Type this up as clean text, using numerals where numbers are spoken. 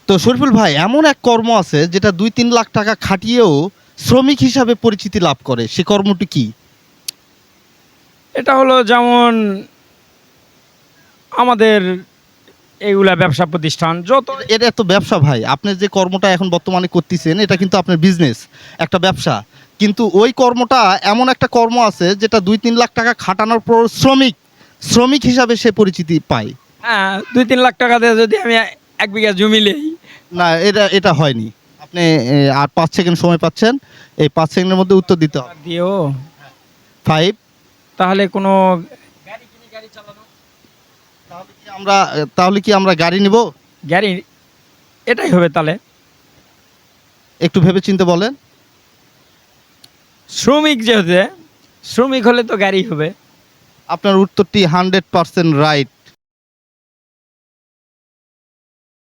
তো শরীফুল ভাই, এমন এক কর্ম আছে যেটা 2-3 লাখ টাকা খাটিয়েও শ্রমিক হিসাবে পরিচিতি লাভ করে, সে কর্মটি কি? এটা হলো যেমন আমাদের এইগুলা ব্যবসা প্রতিষ্ঠান যত এটা এত ব্যবসা ভাই, আপনি যে কর্মটা এখন বর্তমানে করতেছেন এটা কিন্তু আপনার বিজনেস, একটা ব্যবসা। কিন্তু ওই কর্মটা এমন একটা কর্ম আছে যেটা 2-3 লাখ টাকা খাটানোর পর শ্রমিক হিসাবে সে পরিচিতি পায়। হ্যাঁ 2-3 লাখ টাকা দিয়ে যদি আমি 1 বিঘা জমি নেই, না, এটা হয়নি। আপনি আর 5 সেকেন্ড সময় পাচ্ছেন, এই 5 সেকেন্ডের মধ্যে উত্তর দিতে হবে। দিয়েও 5। তাহলে কোনো তাহলে কি আমরা গাড়ি নিব? গাড়ি, এটাই হবে তাহলে। একটু ভেবে চিন্তে বলেন। শ্রমিক যেহেতু, শ্রমিক হলে তো গাড়ি হবে। আপনার উত্তরটি 100% রাইট।